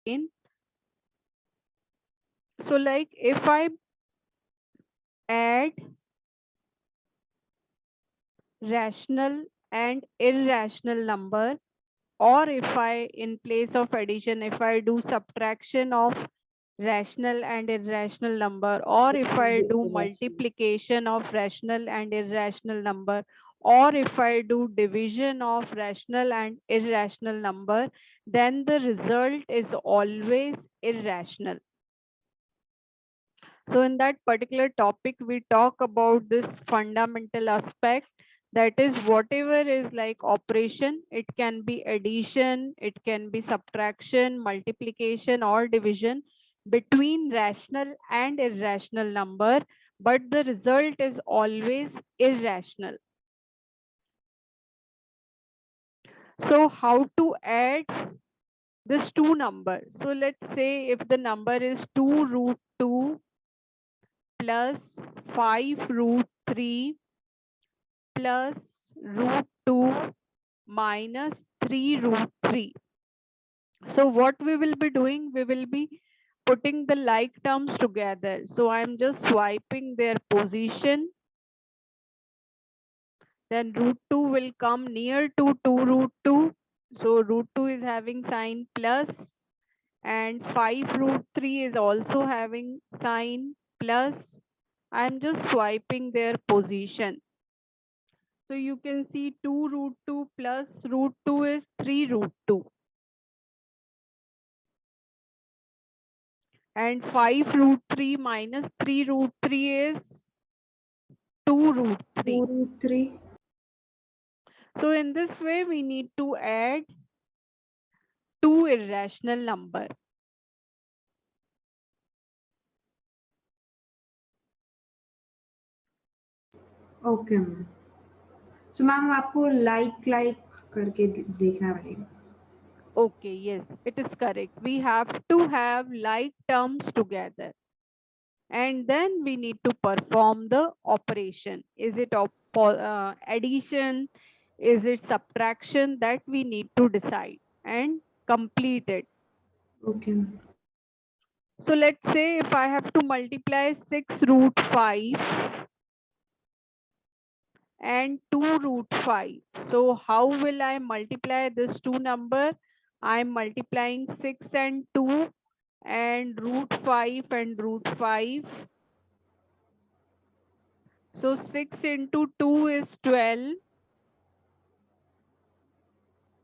again. So like if I add rational and irrational number, or if I, in place of addition, if I do subtraction of rational and irrational number, or if I do Irrational. multiplication of rational and irrational number, or if I do division of rational and irrational number, then the result is always irrational. So in that particular topic, we talk about this fundamental aspect, that is whatever is like operation, it can be addition, it can be subtraction, multiplication or division between rational and irrational number, but the result is always irrational. So how to add this two numbers? So let's say if the number is 2 root 2 plus 5 root 3 plus root 2 minus 3 root 3. So what we will be doing, we will be putting the like terms together. So I'm just swiping their position. Then root 2 will come near to 2 root 2. So root 2 is having sign plus, and 5 root 3 is also having sign plus. I'm just swiping their position. So you can see 2 root 2 plus root 2 is 3 root 2. And 5 root 3 minus 3 root 3 is 2 root 3. 2 root 3. So in this way, we need to add two irrational number. Okay ma'am. So ma'am आपको like करके देखना पड़ेगा. Okay, yes, it is correct. We have to have like terms together. And then we need to perform the operation. Is it addition? Is it subtraction? That we need to decide and complete it. Okay ma'am. So let's say if I have to multiply 6 root 5 and 2 root 5. So how will I multiply this two number? I am multiplying 6 and 2 and root 5 and root 5. So 6 into 2 is 12,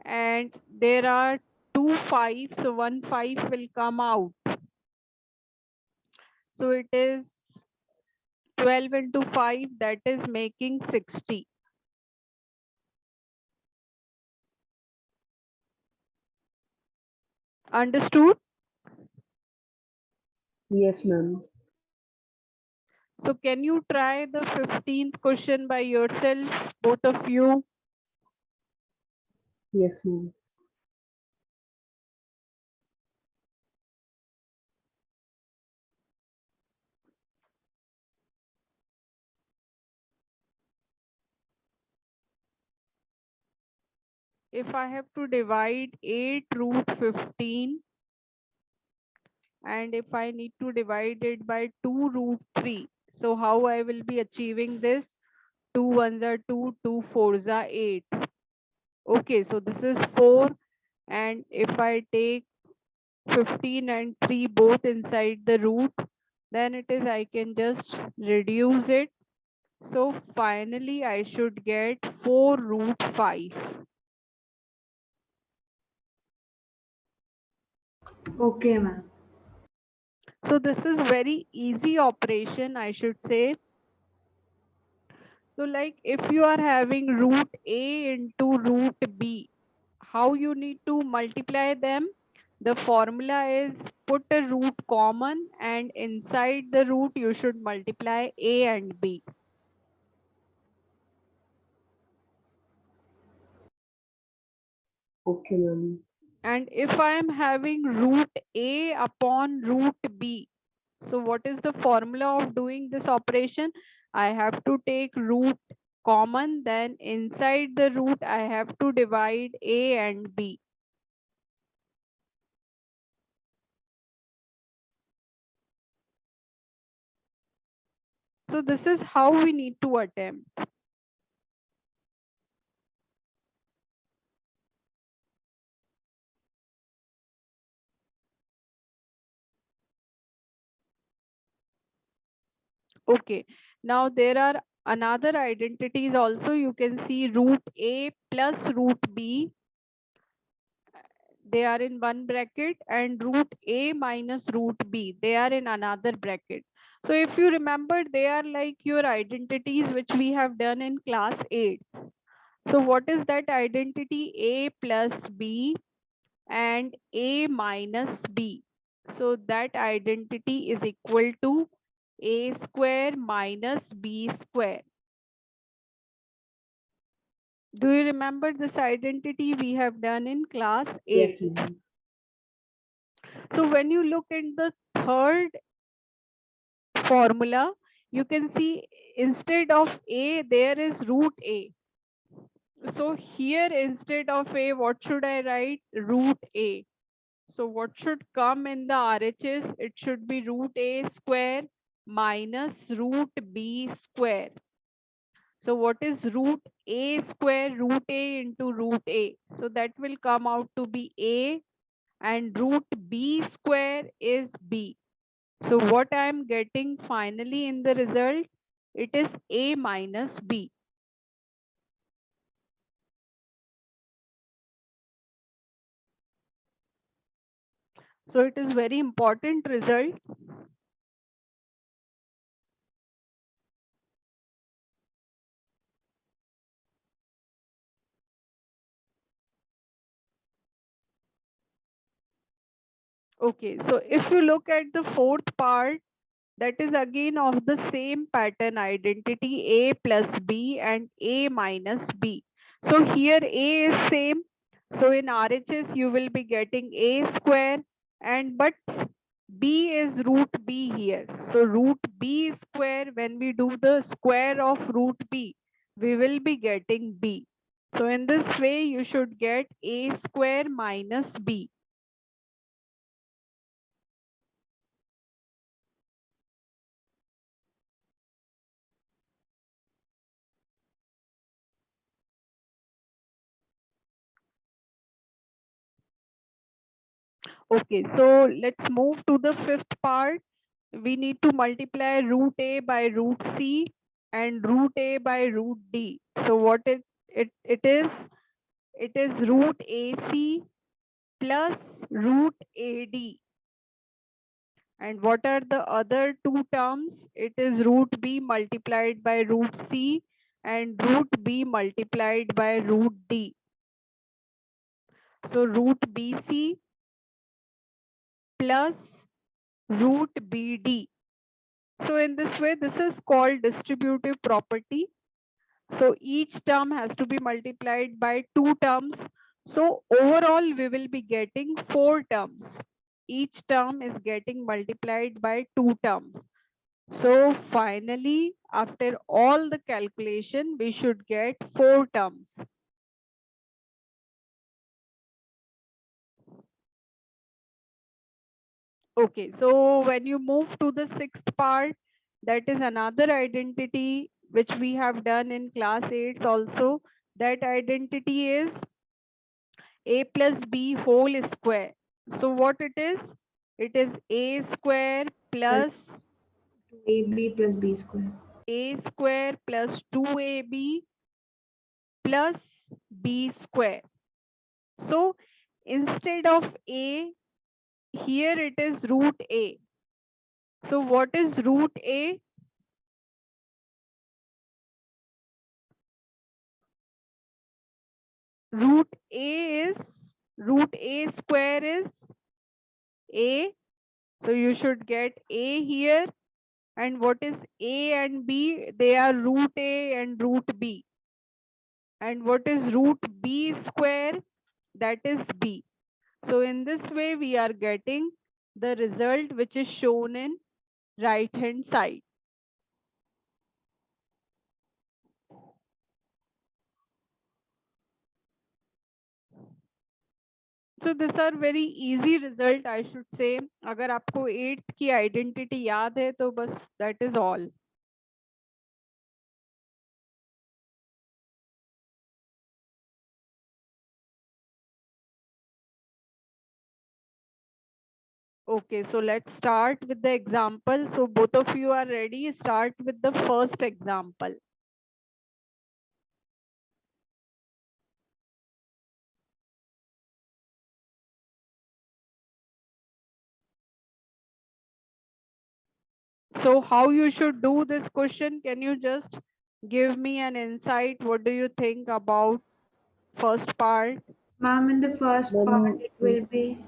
and there are two 5, so one 5 will come out. So it is 12 into 5, that is making 60. Understood? Yes, ma'am. So can you try the 15th question by yourself, both of you? Yes, ma'am. If I have to divide 8 root 15, and if I need to divide it by 2 root 3, so how I will be achieving this? 2 ones are 2, 2 fours are 8. Okay, so this is 4, and if I take 15 and 3 both inside the root, then it is I can just reduce it. So finally I should get 4 root 5. Okay ma'am. So this is very easy operation, I should say. So like if you are having root A into root B, how you need to multiply them? The formula is put a root common, and inside the root you should multiply A and B. Okay, ma'am. And if I am having root A upon root B, so what is the formula of doing this operation? I have to take root common, then inside the root I have to divide A and B. So this is how we need to attempt. Okay, now there are another identities also. You can see root A plus root B, they are in one bracket, and root A minus root B, they are in another bracket. So if you remember, they are like your identities which we have done in class 8. So what is that identity? A plus B and A minus B. So that identity is equal to A square minus B square. Do you remember this identity we have done in class 8? Yes, ma'am. So when you look in the third formula, you can see instead of A, there is root A. So here instead of A, what should I write? Root A. So what should come in the RHS? It should be root A square minus root B square. So what is root A square? Root A into root A. So that will come out to be A, and root B square is B. So what I am getting finally in the result, it is A minus B. So it is very important result. Okay, so if you look at the fourth part, that is again of the same pattern identity, A plus B and A minus B. So here A is same. So in RHS you will be getting A square, and but B is root B here. So root B square, when we do the square of root B, we will be getting B. So in this way you should get A square minus B. Okay, so let's move to the fifth part. We need to multiply root A by root C and root A by root D. So what it is? It is root AC plus root AD. And what are the other two terms? It is root B multiplied by root C and root B multiplied by root D. So root BC plus root BD. So in this way, this is called distributive property. So each term has to be multiplied by two terms. So overall, we will be getting four terms. Each term is getting multiplied by two terms. So finally, after all the calculation, we should get four terms. Okay, so when you move to the sixth part, that is another identity which we have done in class 8 also. That identity is A plus B whole square. So what it is? It is A square plus 2ab plus b square. A square plus 2AB plus B square. So instead of A, here it is root A. So what is root A? Root A is, root A square is A. So you should get A here. And what is A and B? They are root A and root B. And what is root B square? That is B. So in this way, we are getting the result which is shown in right hand side. So these are very easy result, I should say. अगर आपको 8th की identity याद है तो बस that is all. Okay, so let's start with the example. So both of you are ready. Start with the first example. So how you should do this question? Can you just give me an insight? What do you think about first part? Ma'am, in the first part, Then it will be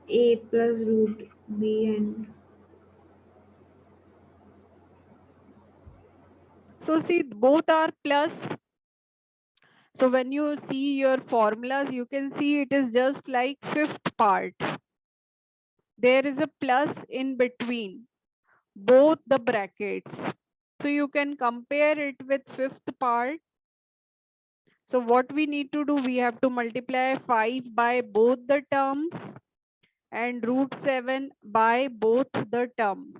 a plus root b and So see, both are plus. So when you see your formulas, you can see it is just like fifth part. There is a plus in between both the brackets. So you can compare it with fifth part. So what we need to do, we have to multiply 5 by both the terms and root 7 by both the terms.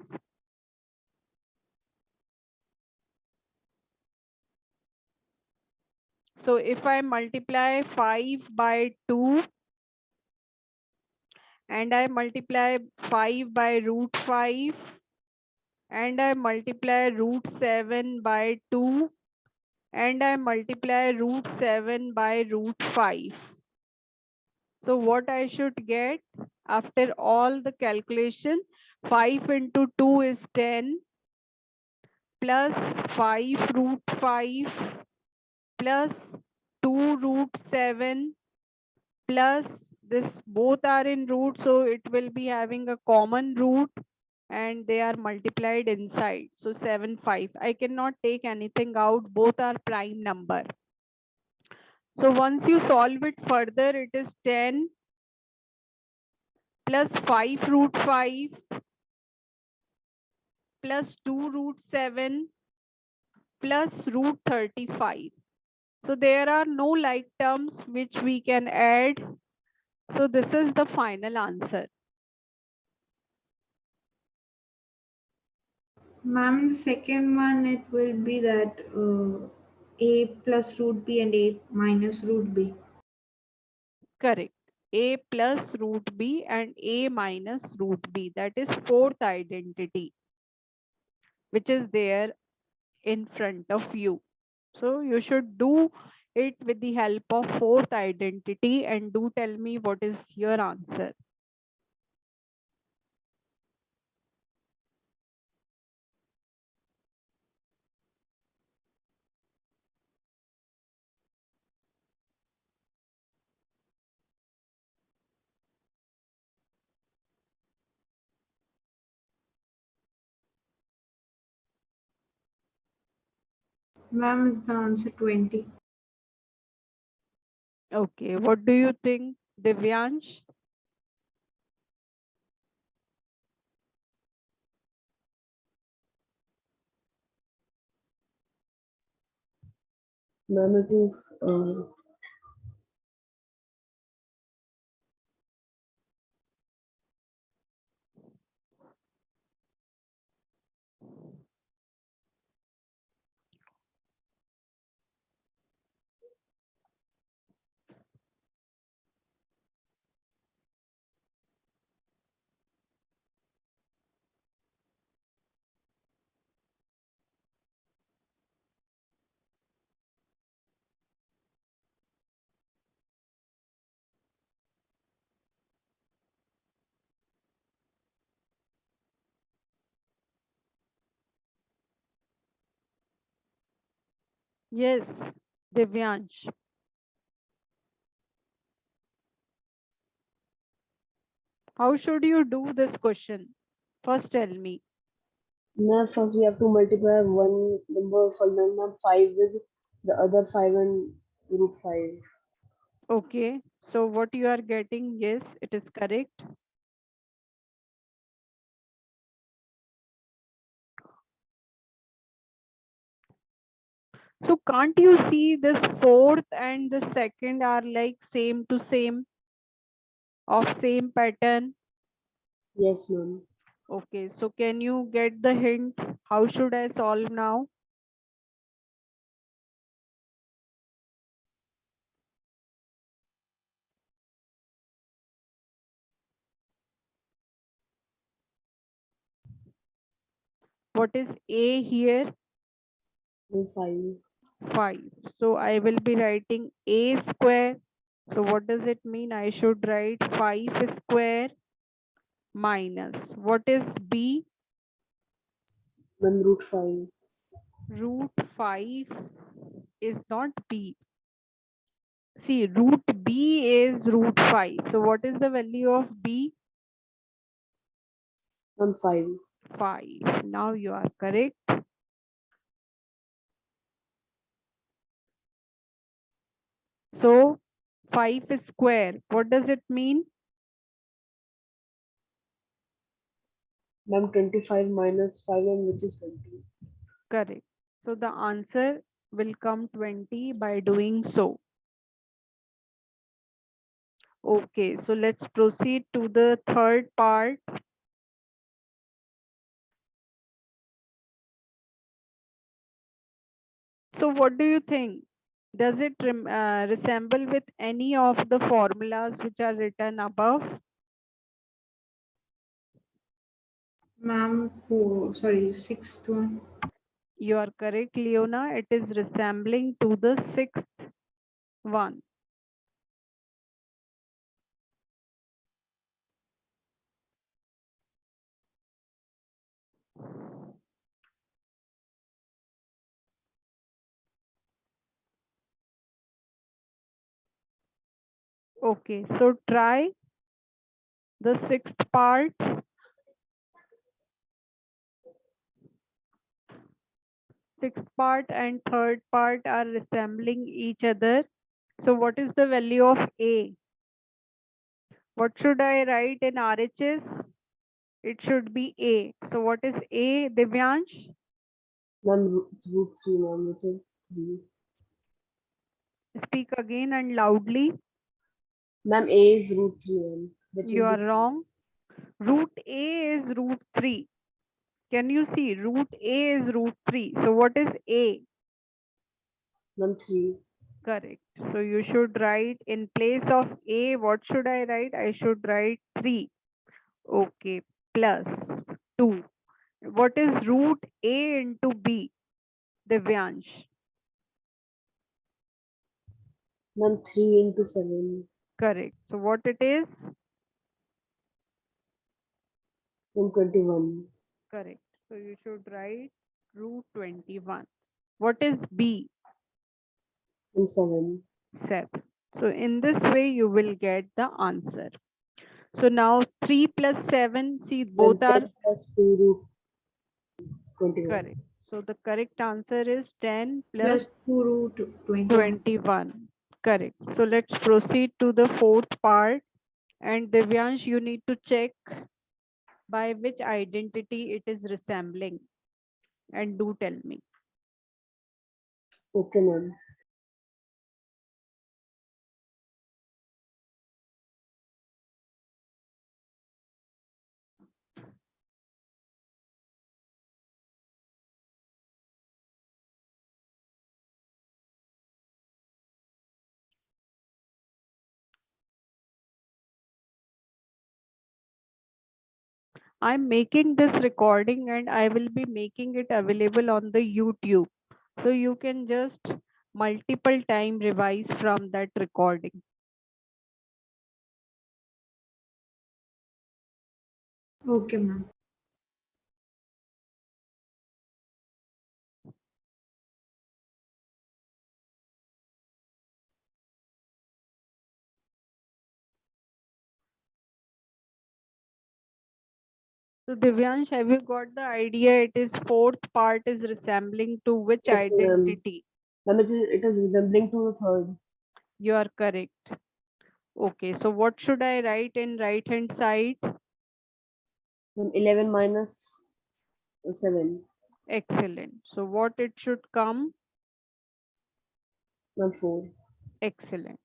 So if I multiply 5 by 2 and I multiply 5 by root 5 and I multiply root 7 by 2 and I multiply root 7 by root 5. So what I should get after all the calculation, 5 into 2 is 10 plus 5 root 5 plus 2 root 7 plus this, both are in root, so it will be having a common root and they are multiplied inside. So 7 5. I cannot take anything out, both are prime number. So once you solve it further, it is 10 plus 5 root 5 plus 2 root 7 plus root 35. So there are no like terms which we can add. So this is the final answer. ma'am, in the second one, it will be that a plus root b and a minus root b. Correct. A plus root B and A minus root B. That is fourth identity, which is there in front of you. So you should do it with the help of fourth identity and do tell me what is your answer. Ma'am, is the answer 20. Okay, what do you think, Divyansh? ma'am, it is Yes, Divyansh. How should you do this question? First tell me. ma'am. First, we have to multiply one number, for example, 5 with the other 5 and root 5. Okay, so what you are getting, yes, it is correct. So can't you see this fourth and the second are like same to same of same pattern? Yes, ma'am. Okay, so can you get the hint? How should I solve now? What is A here? Then 5. 5. So I will be writing A square. So what does it mean? I should write 5 square minus. What is B? Then root 5. Root 5 is not B. See, root B is root 5. So what is the value of B? Then 5. 5. Now you are correct. So 5 square, what does it mean? Ma'am, 25 minus 5 and which is 20. Correct. So the answer will come 20 by doing so. Okay, so let's proceed to the third part. So what do you think? Does it resemble with any of the formulas which are written above? Ma'am, sixth one. You are correct, Leona. It is resembling to the sixth one. Okay, so try the sixth part. Sixth part and third part are resembling each other. So what is the value of A? What should I write in RHS? It should be A. So what is A, Divyansh? Ma'am, root 3, ma'am, which is 3. Speak again and loudly. Ma'am, A is root 3, ma'am, which You will are be 3. wrong. Root A is root 3. Can you see? Root A is root 3. So what is A? Ma'am, 3. Correct. So you should write in place of A, what should I write? I should write 3. Okay. Plus 2. What is root A into B? Divyansh. Ma'am, 3 into 7. Correct. So what it is? Ma'am, 21. Correct. So you should write root 21. What is B? Ma'am, 7. 7. So in this way, you will get the answer. So now 3 plus 7, see Ma'am, both are 10 plus 2 root 21. correct. So the correct answer is 10 Plus plus 2 root 21. 21. Correct. So let's proceed to the fourth part. And Divyansh, you need to check by which identity it is resembling. And do tell me. Okay, ma'am. I'm making this recording and I will be making it available on the YouTube. So you can just multiple time revise from that recording. Okay, ma'am. So Divyansh, have you got the idea? It is fourth part is resembling to which Yes, ma'am. identity? Ma'am, it is resembling to the third. You are correct. Okay, so what should I write in right hand side? Ma'am, 11 minus 7. Excellent. So what it should come? Ma'am, 4. Excellent.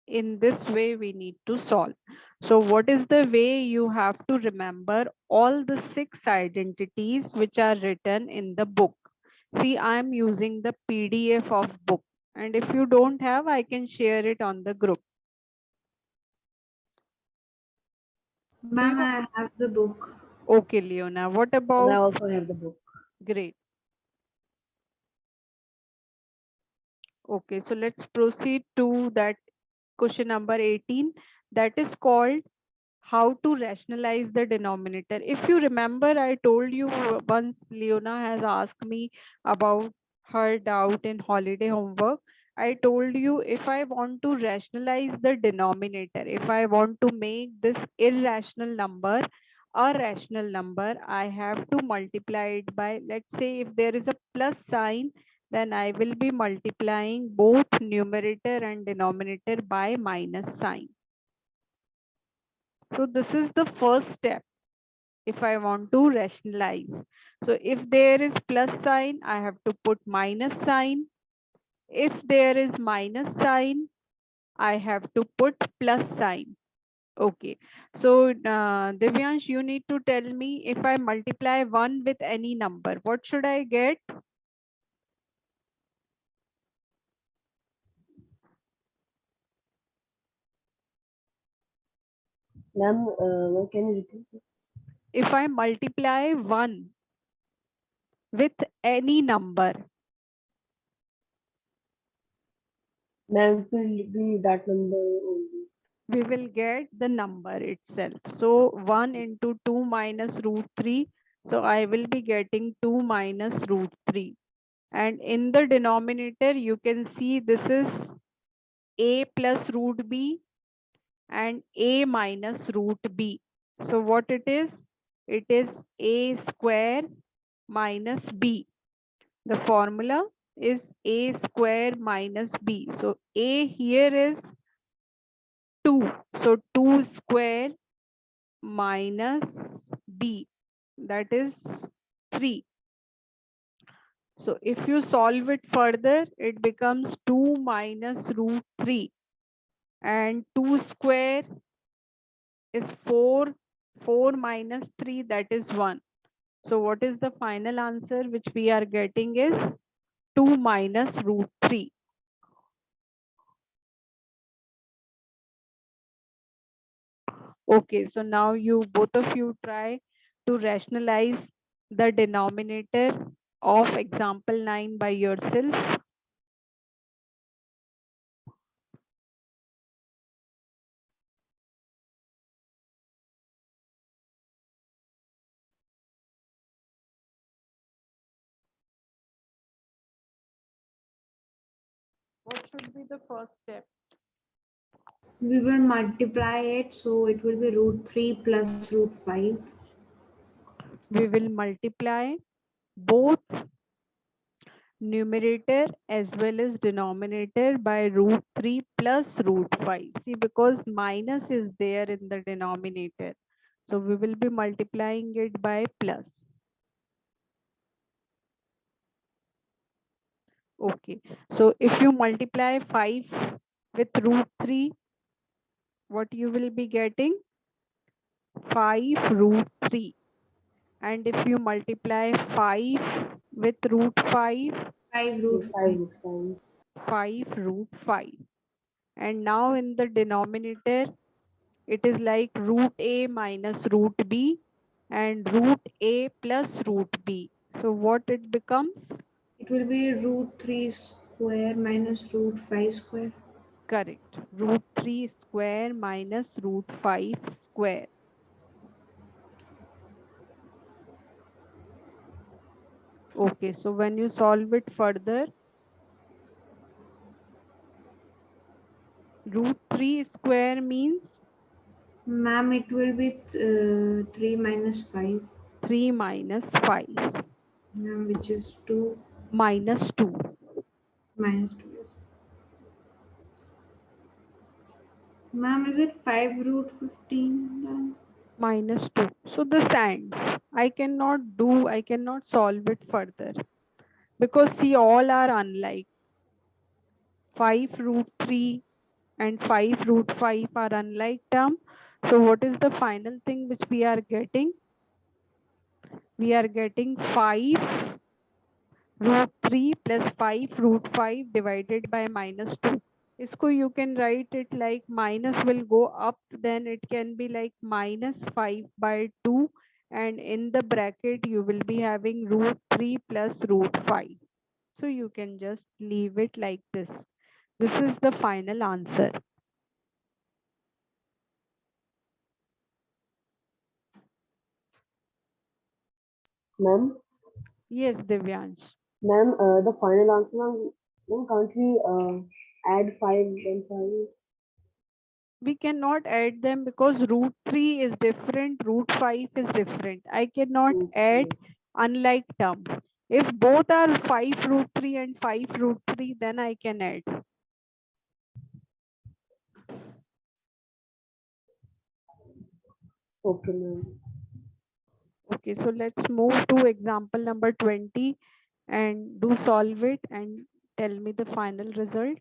In this way we need to solve. So what is the way you have to remember all the 6 identities which are written in the book? See, I am using the PDF of book, and if you don't have, I can share it on the group. Ma'am, I have the book. Okay, Leona, what And I about also have the book. Great. Okay, so let's proceed to that question number 18, that is called how to rationalize the denominator. If you remember, I told you once Leona has asked me about her doubt in holiday homework. I told you if I want to rationalize the denominator, if I want to make this irrational number a rational number, I have to multiply it by, let's say if there is a plus sign, then I will be multiplying both numerator and denominator by minus sign. So this is the first step if I want to rationalize. So if there is plus sign, I have to put minus sign. If there is minus sign, I have to put plus sign. Okay. So Divyansh, you need to tell me if I multiply 1 with any number, what should I get? Ma'am, can you repeat? If I multiply 1 with any number, Ma'am, it will be that number only. we will get the number itself. So 1 into 2 minus root 3. So I will be getting 2 minus root 3. And in the denominator, you can see this is a plus root b and a minus root b. So what it is? It is a square minus b. The formula is a square minus b. So a here is 2. So 2 square minus b, that is 3. So if you solve it further, it becomes 2 minus root 3 and 2 square is 4. 4 minus 3, that is 1. So what is the final answer which we are getting is 2 minus root 3. Okay, so now you both of you try to rationalize the denominator of example 9 by yourself. What should be the first step? We will multiply it, so it will be root 3 plus root 5. We will multiply both numerator as well as denominator by root 3 plus root 5. See, because minus is there in the denominator. So we will be multiplying it by plus. Okay. So if you multiply 5 with root 3, what you will be getting? 5 root 3. And if you multiply 5 with root 5, 5 root 5. 5 root 5. And now in the denominator, it is like root a minus root b and root a plus root b. So what it becomes? It will be root 3 square minus root 5 square. Correct. Root 3 square minus root 5 square. Okay, so when you solve it further, root 3 square means Ma'am, it will be 3 minus 5. 3 minus 5 Ma'am, which is 2 minus 2. minus 2. Ma'am, is it 5 root 15 then? Minus 2. So this ends. I cannot solve it further because see, all are unlike. 5 root 3 and 5 root 5 are unlike term. So what is the final thing which we are getting? We are getting 5 root 3 plus 5 root 5 divided by minus 2. Isko you can write it like minus will go up, then it can be like minus 5 by 2 and in the bracket you will be having root 3 plus root 5. So you can just leave it like this. This is the final answer. Ma'am, Yes, Divyansh. ma'am, the final answer, ma'am, can't we add 5 and 5? We cannot add them because root 3 is different, root 5 is different. I cannot add Okay. unlike terms. If both are 5 root 3 and 5 root 3, then I can add. Okay, ma'am. Okay, so let's move to example number 20 and do solve it and tell me the final result.